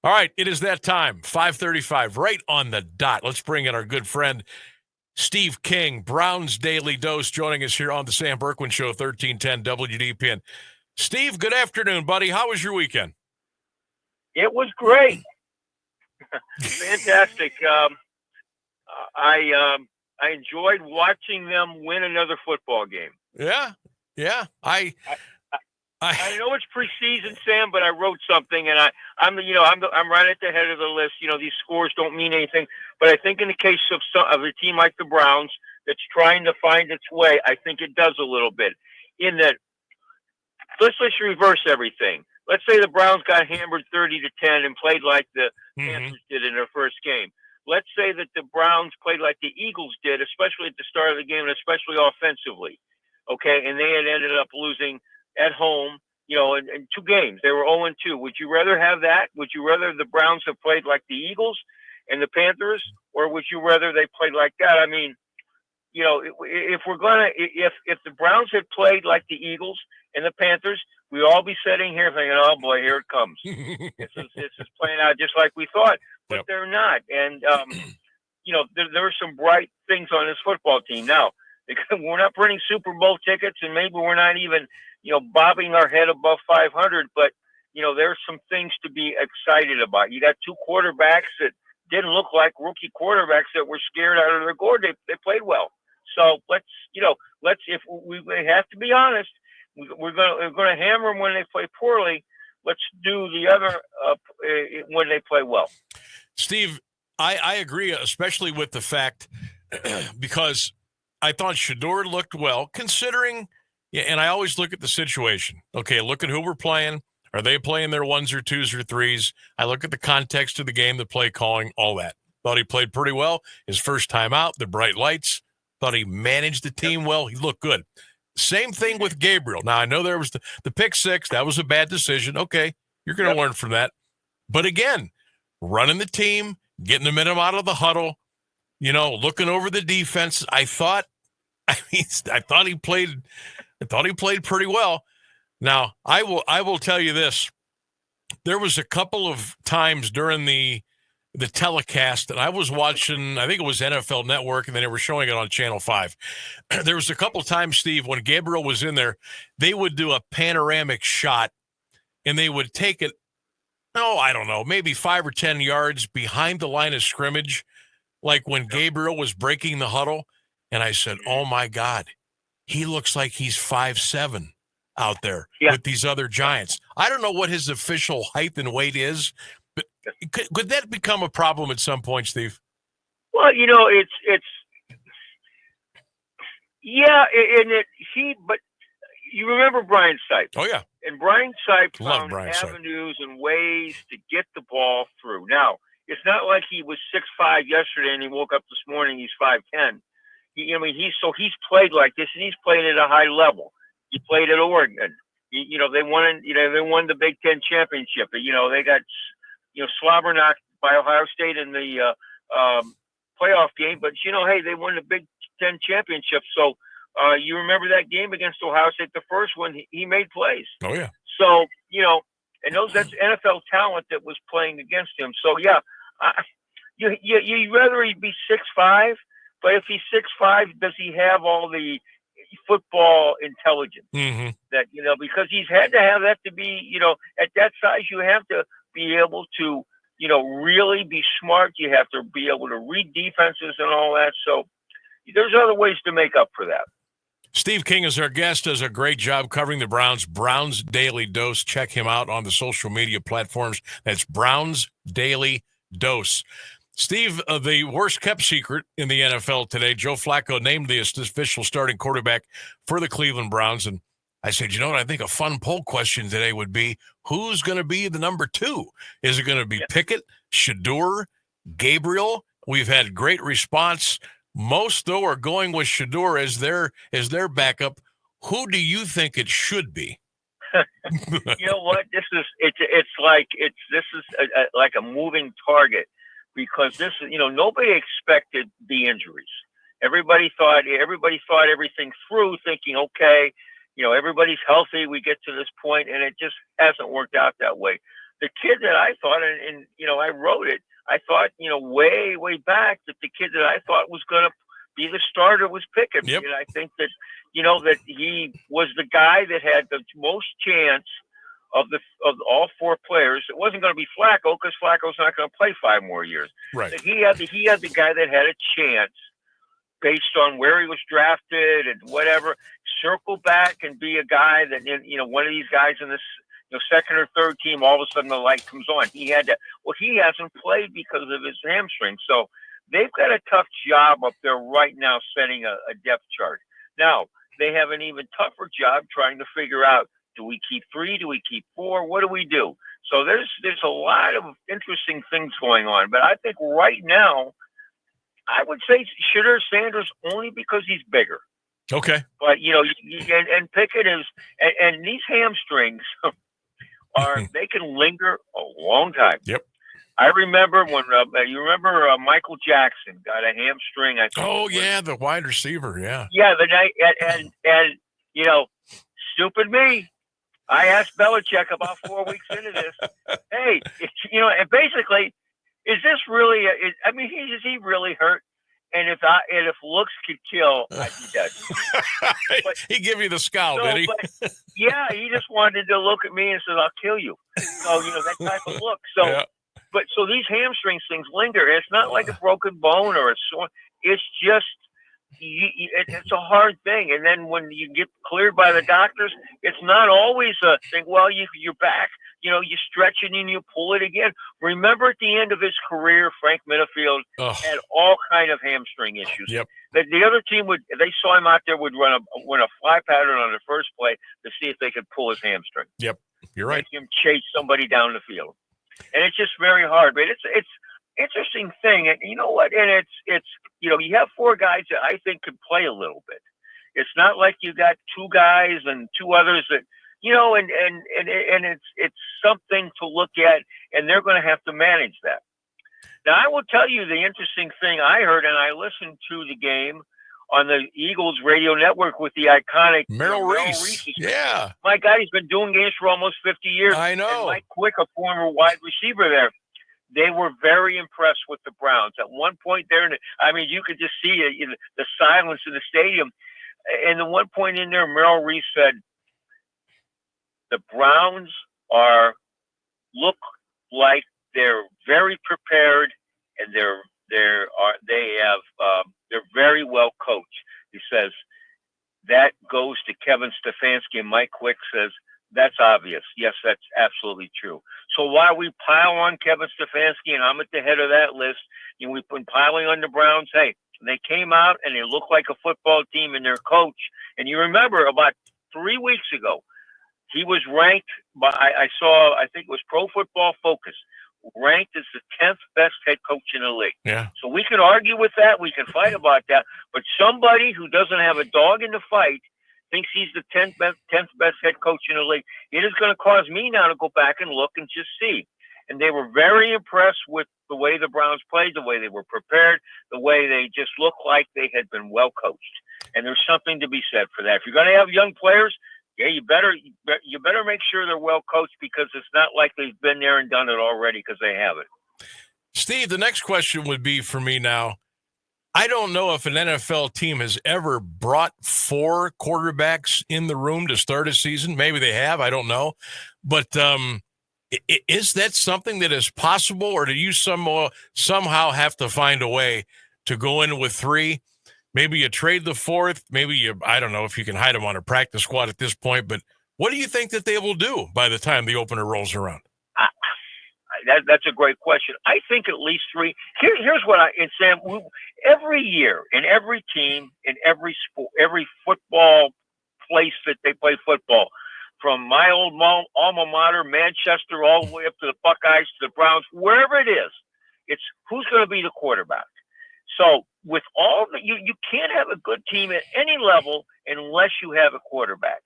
All right, it is that time, 5:35, right on the dot. Let's bring in our good friend, Steve King, Browns Daily Dose, joining us here on the Sam Bourquin Show, 1310 WDPN. Steve, good afternoon, buddy. How was your weekend? It was great. Fantastic. I enjoyed watching them win another football game. Yeah. I I know it's preseason, Sam, but I wrote something, and I'm right at the head of the list. These scores don't mean anything, but I think in the case of a team like the Browns that's trying to find its way, I think it does a little bit. In that, let's reverse everything. Let's say the Browns got hammered 30-10 and played like the Panthers did in their first game. Let's say that the Browns played like the Eagles did, especially at the start of the game, and especially offensively. Okay, and they had ended up losing at home, in two games. They were 0-2. Would you rather have that? Would you rather the Browns have played like the Eagles and the Panthers, or would you rather they played like that? I mean, if the Browns had played like the Eagles and the Panthers, we'd all be sitting here thinking, "Oh boy, here it comes." this is playing out just like we thought, but Yep. they're not. And there are some bright things on this football team now. We're not printing Super Bowl tickets, and maybe we're not even bobbing our head above 500. But there's some things to be excited about. You got two quarterbacks that didn't look like rookie quarterbacks that were scared out of their gourd. They played well. So let's if we have to be honest, we're going to hammer them when they play poorly. Let's do the other when they play well. Steve, I agree, especially with the fact because I thought Shedeur looked well, considering, and I always look at the situation. Okay, look at who we're playing. Are they playing their ones or twos or threes? I look at the context of the game, the play calling, all that. Thought he played pretty well. His first time out, the bright lights. Thought he managed the team well. He looked good. Same thing with Gabriel. Now, I know there was the pick six. That was a bad decision. Okay, you're going to learn from that. But again, running the team, getting them out of the huddle, looking over the defense. I thought he played pretty well. Now, I will tell you this. There was a couple of times during the telecast that I was watching, I think it was NFL Network, and then they were showing it on Channel 5. There was a couple of times, Steve, when Gabriel was in there, they would do a panoramic shot, and they would take it, I don't know, maybe 5 or 10 yards behind the line of scrimmage, like when Gabriel was breaking the huddle. And I said, oh, my God, he looks like he's 5'7" out there with these other giants. I don't know what his official height and weight is, but could that become a problem at some point, Steve? Well, it's but you remember Brian Sipes. Oh, yeah. And Brian Sipes found Brian avenues and ways to get the ball through. Now, it's not like he was 6'5" yesterday and he woke up this morning, he's 5'10". He's played like this, and he's played at a high level. He played at Oregon. They won the Big Ten championship. They got slobber knocked by Ohio State in the playoff game, but hey, they won the Big Ten championship. So you remember that game against Ohio State, the first one, he made plays. Oh yeah. So and that's NFL talent that was playing against him. So yeah, you rather he be 6'5", but if he's 6'5", does he have all the football intelligence that because he's had to have that to be at that size? You have to be able to really be smart. You have to be able to read defenses and all that. So there's other ways to make up for that. Steve King is our guest, does a great job covering the Browns. Browns Daily Dose. Check him out on the social media platforms. That's Browns Daily Dose. Steve, the worst kept secret in the NFL today, Joe Flacco named the official starting quarterback for the Cleveland Browns. And I said, what, I think a fun poll question today would be, who's going to be the number 2? Is it going to be Pickett, Shedeur, Gabriel? We've had great response. Most, though, are going with Shedeur as their backup. Who do you think it should be? You know what? This is like a moving target. Because this is, nobody expected the injuries. Everybody thought everything through, thinking, okay, everybody's healthy. We get to this point, and it just hasn't worked out that way. the kid that I thought, and I wrote it. I thought, way back that the kid that I thought was going to be the starter was Pickett. Yep. And I think that that he was the guy that had the most chance of all four players. It wasn't going to be Flacco because Flacco's not going to play 5 more years. Right. But he had the guy that had a chance based on where he was drafted and whatever. Circle back and be a guy that one of these guys in this second or third team. All of a sudden the light comes on. He had to. Well, he hasn't played because of his hamstring. So they've got a tough job up there right now setting a depth chart. Now they have an even tougher job trying to figure out. Do we keep 3? Do we keep 4? What do we do? So there's a lot of interesting things going on. But I think right now, I would say Shedeur Sanders only because he's bigger. Okay. But, and Pickett is, and these hamstrings they can linger a long time. Yep. I remember when, Michael Jackson got a hamstring. I think the wide receiver. Yeah. Yeah. The night, and stupid me. I asked Belichick about 4 weeks into this. Hey, and basically, is this really? Is he really hurt? And if looks could kill, I'd be dead. He give you the scowl, did he? But, yeah, he just wanted to look at me and said, "I'll kill you." So that type of look. So, yeah. But so these hamstrings things linger. It's not like a broken bone or a sore. It's just. It's a hard thing, and then when you get cleared by the doctors, it's not always a thing. Well, you're back. You stretch it and you pull it again. Remember, at the end of his career, Frank Minifield had all kind of hamstring issues. Yep. The other team they saw him out there would run a fly pattern on the first play to see if they could pull his hamstring. Yep, you're right. Make him chase somebody down the field, and it's just very hard. But it's interesting thing, and you know what? And it's you have 4 guys that I think could play a little bit. It's not like you got 2 guys and 2 others that and it's something to look at, and they're going to have to manage that. Now, I will tell you the interesting thing I heard, and I listened to the game on the Eagles radio network with the iconic Merrill Reese. Yeah, my God, he's been doing games for almost 50 years. I know. And Mike Quick, a former wide receiver there. They were very impressed with the Browns. At one point there, you could just see the silence in the stadium. And at one point in there, Merrill Reese said, the Browns look like they're very prepared, and they're very well coached. He says that goes to Kevin Stefanski, and Mike Quick says, that's obvious. Yes, that's absolutely true. So while we pile on Kevin Stefanski, and I'm at the head of that list, we've been piling on the Browns. Hey, they came out and they look like a football team, and their coach. And you remember about 3 weeks ago, he was ranked by, I think it was Pro Football Focus, ranked as the 10th best head coach in the league. Yeah. So we can argue with that. We can fight about that. But somebody who doesn't have a dog in the fight thinks he's the 10th best head coach in the league. It is going to cause me now to go back and look and just see. And they were very impressed with the way the Browns played, the way they were prepared, the way they just looked like they had been well coached. And there's something to be said for that. If you're going to have young players, you better make sure they're well coached, because it's not like they've been there and done it already, because they haven't. Steve, the next question would be for me now. I don't know if an NFL team has ever brought 4 quarterbacks in the room to start a season. Maybe they have. I don't know. But is that something that is possible, or do you somehow have to find a way to go in with 3? Maybe you trade the 4th. Maybe I don't know if you can hide them on a practice squad at this point. But what do you think that they will do by the time the opener rolls around? That's a great question. I think at least 3. Here's what and Sam, every year in every team, in every sport, every football place that they play football, from my old alma mater, Manchester, all the way up to the Buckeyes, to the Browns, wherever it is, it's who's going to be the quarterback. So with all that, you can't have a good team at any level unless you have a quarterback.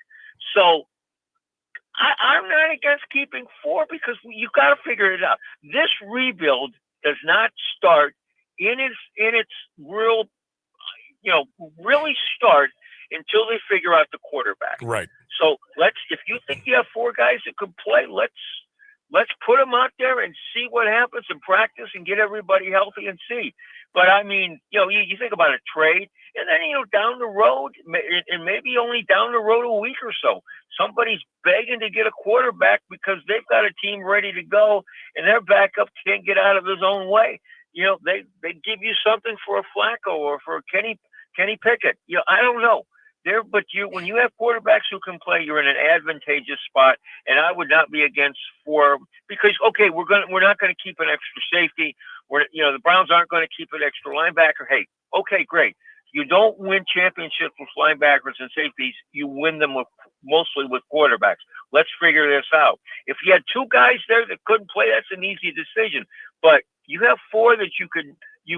So I'm not against keeping 4, because you got to figure it out. This rebuild does not start in its real, really start until they figure out the quarterback. Right. So if you think you have 4 guys that can play, let's let's put them out there and see what happens and practice and get everybody healthy and see. But I mean, you think about a trade, and then down the road, and maybe only down the road a week or so, somebody's begging to get a quarterback because they've got a team ready to go, and their backup can't get out of his own way. They give you something for a Flacco or for a Kenny Pickett. I don't know. But when you have quarterbacks who can play, you're in an advantageous spot, and I would not be against because we're not going to keep an extra safety. The Browns aren't going to keep an extra linebacker. Hey, okay, great. You don't win championships with linebackers and safeties. You win them mostly with quarterbacks. Let's figure this out. If you had two guys there that couldn't play, that's an easy decision. But you have four that you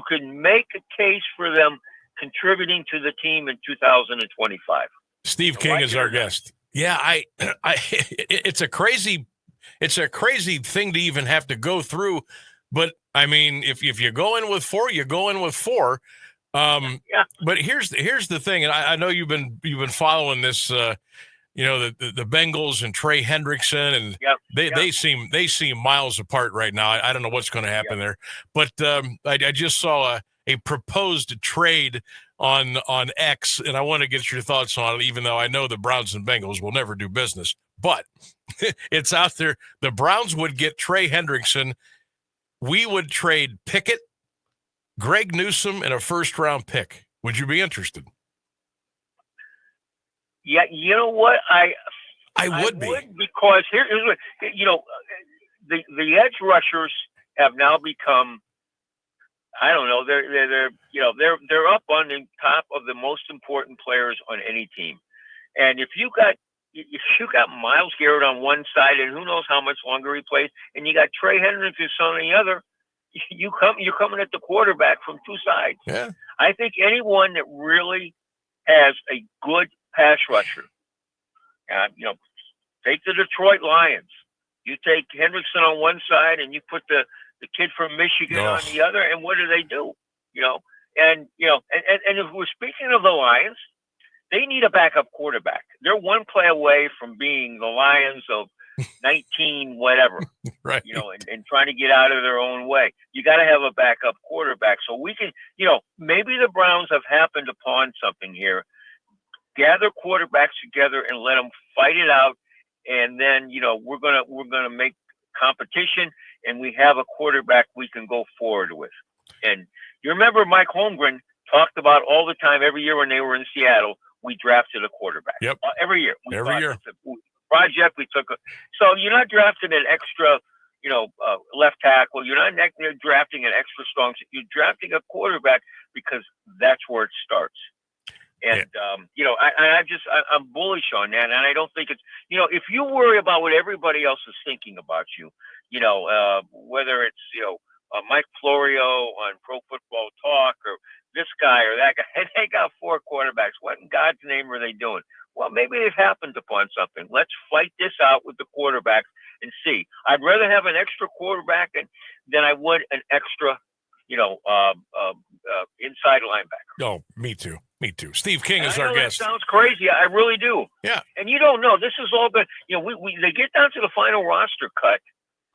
can make a case for them contributing to the team in 2025. Steve King is our guest. Yeah, it's a crazy thing to even have to go through. But I mean, if you go in with four, you go in with four. Yeah. But here's the thing, and I know you've been following this. The Bengals and Trey Hendrickson, and they seem miles apart right now. I don't know what's going to happen there, but I just saw a proposed trade on X, and I want to get your thoughts on it, even though I know the Browns and Bengals will never do business. But it's out there. The Browns would get Trey Hendrickson. We would trade Pickett, Greg Newsome, and a first-round pick. Would you be interested? Yeah, you know what? I would be, because here's what the edge rushers have now become. I don't know. They're up on the top of the most important players on any team, and if you got Myles Garrett on one side, and who knows how much longer he plays, and you got Trey Hendrickson on the other, you're coming at the quarterback from two sides. Yeah, I think anyone that really has a good pass rusher, take the Detroit Lions. You take Hendrickson on one side, and you put the kid from Michigan on the other, and what do they do? And if we're speaking of the Lions, they need a backup quarterback. They're one play away from being the Lions of 19 whatever, right? And trying to get out of their own way. You got to have a backup quarterback. So we can, maybe the Browns have happened upon something here. Gather quarterbacks together and let them fight it out, and then we're gonna make competition, and we have a quarterback we can go forward with. And you remember Mike Holmgren talked about all the time, every year when they were in Seattle, we drafted a quarterback. Yep. Every year. Every year. Project we took. So you're not drafting an extra, left tackle. You're not drafting an extra strong. You're drafting a quarterback because that's where it starts. And, I'm bullish on that. And I don't think it's, if you worry about what everybody else is thinking about you, whether it's, Mike Florio on Pro Football Talk or this guy or that guy, and they got four quarterbacks. What in God's name are they doing? Well, maybe they've happened upon something. Let's fight this out with the quarterbacks and see. I'd rather have an extra quarterback than I would an extra, inside linebacker. Oh, me too. Steve King is our guest. That sounds crazy. I really do. Yeah. And you don't know. This is all good. They get down to the final roster cut,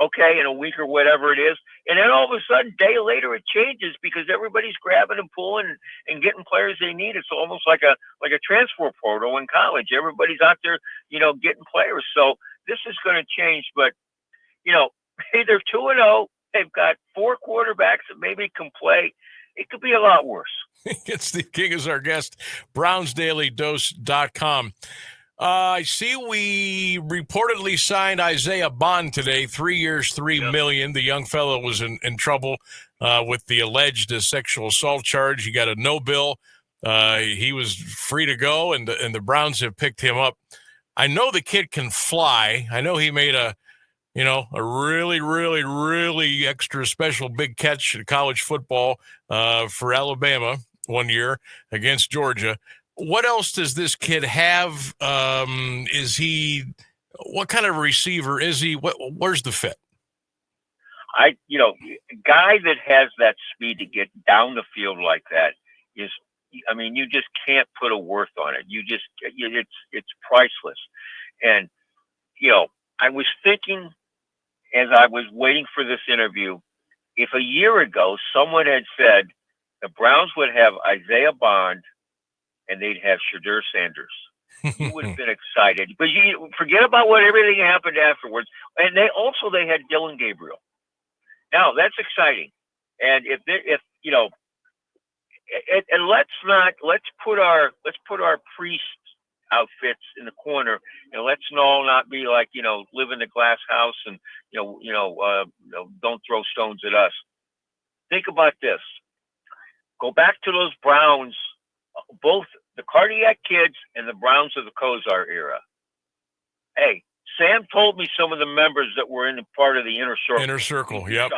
okay, in a week or whatever it is, and then all of a sudden, a day later, it changes because everybody's grabbing and pulling and getting players they need. It's almost like a transfer portal in college. Everybody's out there, getting players. So this is going to change. But hey, they're 2-0. They've got four quarterbacks that maybe can play. It could be a lot worse. Steve King is our guest, BrownsDailyDose.com. I see we reportedly signed Isaiah Bond today, 3 years, $3 million. The young fellow was in trouble with the alleged sexual assault charge. He got a no bill. He was free to go, and the Browns have picked him up. I know the kid can fly. I know he made a really, really, really extra special big catch in college football for Alabama one year against Georgia. What else does this kid have? What kind of receiver is he? Where's the fit? A guy that has that speed to get down the field like that is, you just can't put a worth on it. It's priceless. And, I was thinking, as I was waiting for this interview, if a year ago someone had said the Browns would have Isaiah Bond and they'd have Shadur Sanders, you would have been excited. But you forget about what everything happened afterwards. And they had Dylan Gabriel. Now that's exciting. And if you know, and let's put our priest outfits in the corner, and let's all not be like, live in the glass house and don't throw stones at us. Think about this. Go back to those Browns, both the Cardiac Kids and the Browns of the Kozar era. Hey, Sam told me some of the members that were in the part of the inner circle. Inner circle, yep.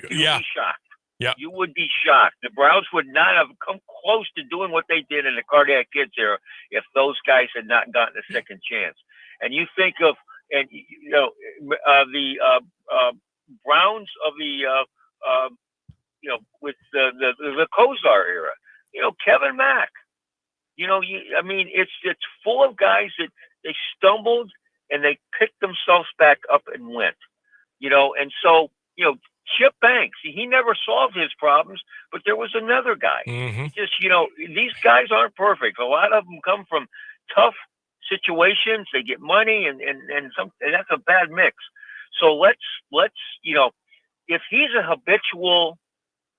You'd be shocked. Yeah, you would be shocked. The Browns would not have come close to doing what they did in the Cardiac Kids era if those guys had not gotten a second chance. And you think of, the Browns of the, with the Kozar era. Kevin Mack. It's full of guys that they stumbled and they picked themselves back up and went. And so Chip Banks, he never solved his problems, but there was another guy. Mm-hmm. Just, these guys aren't perfect. A lot of them come from tough situations. They get money and that's a bad mix. So let's, if he's a habitual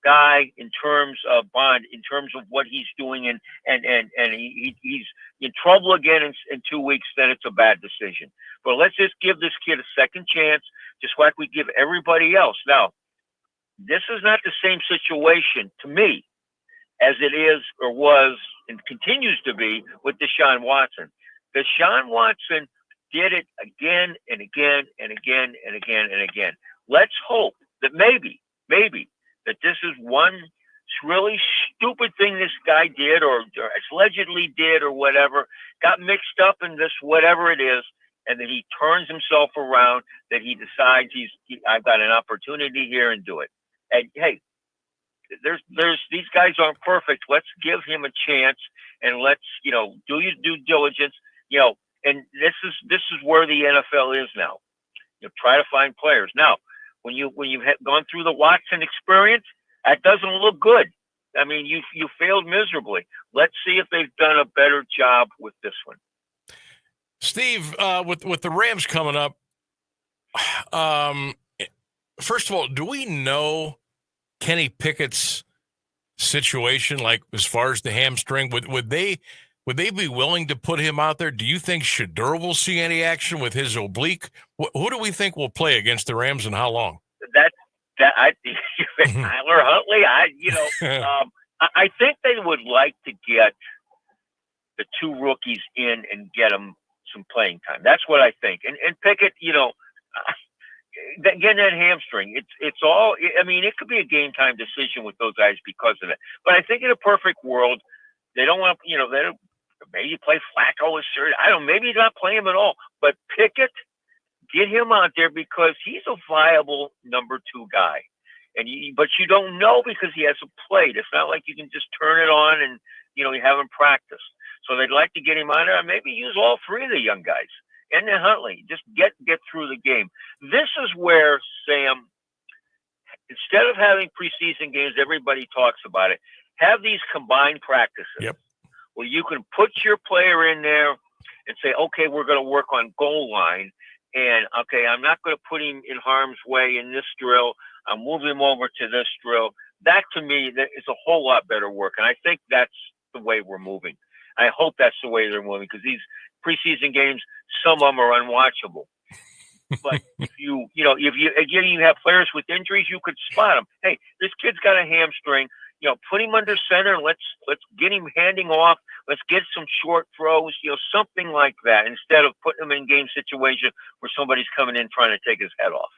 guy in terms of Bond, in terms of what he's doing and he's in trouble again in 2 weeks, then it's a bad decision. But let's just give this kid a second chance, just like we give everybody else. Now, this is not the same situation to me as it is or was and continues to be with Deshaun Watson. Deshaun Watson did it again and again and again and again and again. Let's hope that maybe that this is one really stupid thing this guy did or allegedly did or whatever, got mixed up in this whatever it is, and that he turns himself around, that he decides I've got an opportunity here and do it. And hey, there's these guys aren't perfect. Let's give him a chance and let's, do your due diligence, and this is where the NFL is now. Try to find players. Now, when you've gone through the Watson experience, that doesn't look good. I mean, you failed miserably. Let's see if they've done a better job with this one. Steve, with the Rams coming up, first of all, do we know Kenny Pickett's situation? Like as far as the hamstring, would they be willing to put him out there? Do you think Shadur will see any action with his oblique? Who do we think will play against the Rams and how long? Tyler Huntley. I think they would like to get the two rookies in and get them some playing time. That's what I think. And Pickett, getting that hamstring, it's all. I mean, it could be a game time decision with those guys because of it. But I think in a perfect world, they don't want they don't. Maybe play Flacco as serious. I don't know. Maybe not play him at all. But Pickett, get him out there because he's a viable number 2 guy. But you don't know because he hasn't played. It's not like you can just turn it on and you haven't practiced. So they'd like to get him out there and maybe use all 3 of the young guys and then Huntley. Just get through the game. This is where, Sam, instead of having preseason games, everybody talks about it. Have these combined practices. Yep. Where you can put your player in there and say, okay, we're going to work on goal line. And, okay, I'm not going to put him in harm's way in this drill. I'm moving him over to this drill. That, to me, that is a whole lot better work. And I think that's the way we're moving. I hope that's the way they're moving because these preseason games, some of them are unwatchable. But if you have players with injuries, you could spot them. Hey, this kid's got a hamstring. Put him under center and let's get him handing off. Let's get some short throws, something like that, instead of putting him in game situation where somebody's coming in trying to take his head off.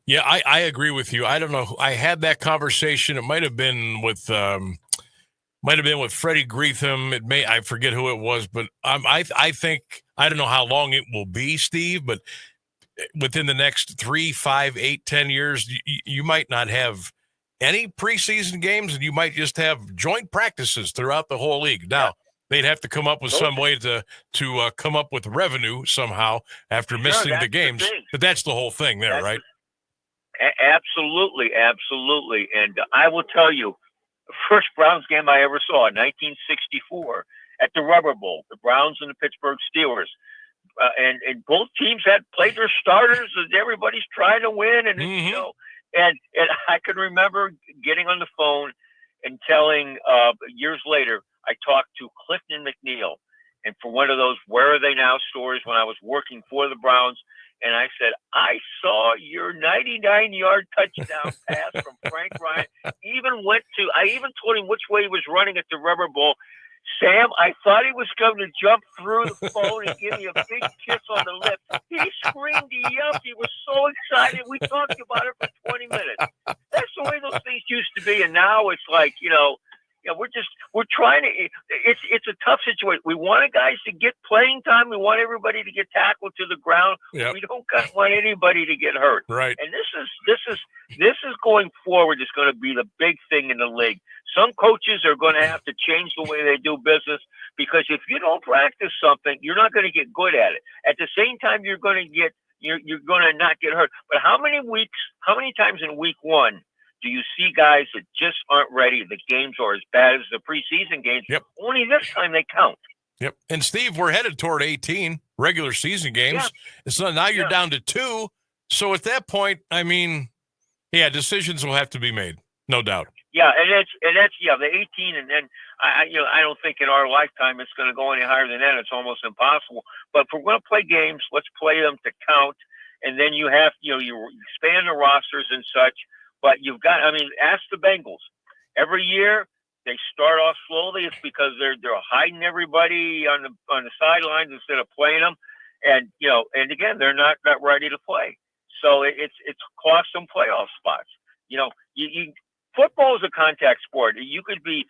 Yeah, I agree with you. I don't know. I had that conversation. It might have been with Freddie Greetham. I forget who it was, but I think I don't know how long it will be, Steve, but within the next 3, 5, 8, 10 years, you might not have any preseason games, and you might just have joint practices throughout the whole league. Now, they'd have to come up with some way to come up with revenue somehow after missing the games. But that's the whole thing there, right? Absolutely, absolutely. And I will tell you, the first Browns game I ever saw in 1964 at the Rubber Bowl, the Browns and the Pittsburgh Steelers. And both teams had played their starters, and everybody's trying to win. And and I can remember getting on the phone and telling years later, I talked to Clifton McNeil, and for one of those "Where Are They Now" stories when I was working for the Browns, and I said, I saw your 99-yard touchdown pass from Frank Ryan. I even told him which way he was running at the Rubber Bowl. Sam, I thought he was going to jump through the phone and give me a big kiss on the lips. He screamed, he yelled, he was so excited. We talked about it for 20 minutes. That's the way those things used to be, and now it's like, we're trying to. It's a tough situation. We want guys to get playing time. We want everybody to get tackled to the ground. Yep. We don't want anybody to get hurt. Right. And this is going forward. Is going to be the big thing in the league. Some coaches are going to have to change the way they do business, because if you don't practice something, you're not going to get good at it. At the same time, you're going to not get hurt. But how many times in week one do you see guys that just aren't ready? The games are as bad as the preseason games. Yep. Only this time they count. Yep. And Steve, we're headed toward 18 regular season games. Yeah. So now you're down to 2. So at that point, I mean, decisions will have to be made, no doubt. Yeah, and that's the 18, and then I don't think in our lifetime it's going to go any higher than that. It's almost impossible. But if we're going to play games, let's play them to count, and then you have you expand the rosters and such. But you've got, ask the Bengals. Every year they start off slowly. It's because they're hiding everybody on the sidelines instead of playing them, and again they're not ready to play. So it's cost them playoff spots. Football is a contact sport. You could be,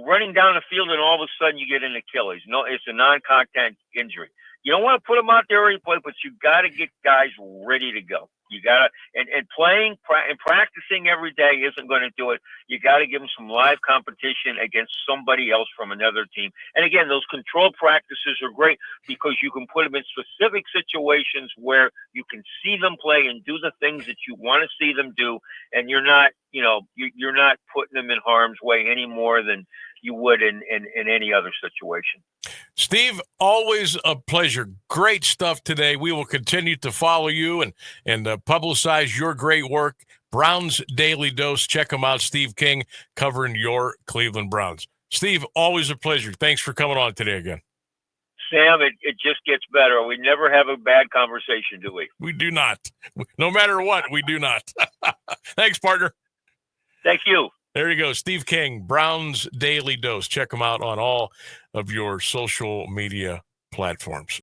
running down the field and all of a sudden you get an Achilles. No, it's a non-contact injury. You don't want to put them out there already play, but you got to get guys ready to go. You got to, and playing and practicing every day isn't going to do it. You got to give them some live competition against somebody else from another team. And again, those controlled practices are great because you can put them in specific situations where you can see them play and do the things that you want to see them do. And you're not, you're not putting them in harm's way any more than you would in any other situation. Steve, always a pleasure. Great stuff today. We will continue to follow you and publicize your great work. Browns Daily Dose. Check them out. Steve King covering your Cleveland Browns. Steve, always a pleasure. Thanks for coming on today again. Sam, it just gets better. We never have a bad conversation, do we? We do not. No matter what, we do not. Thanks, partner. Thank you. There you go. Steve King, Browns Daily Dose. Check him out on all of your social media platforms.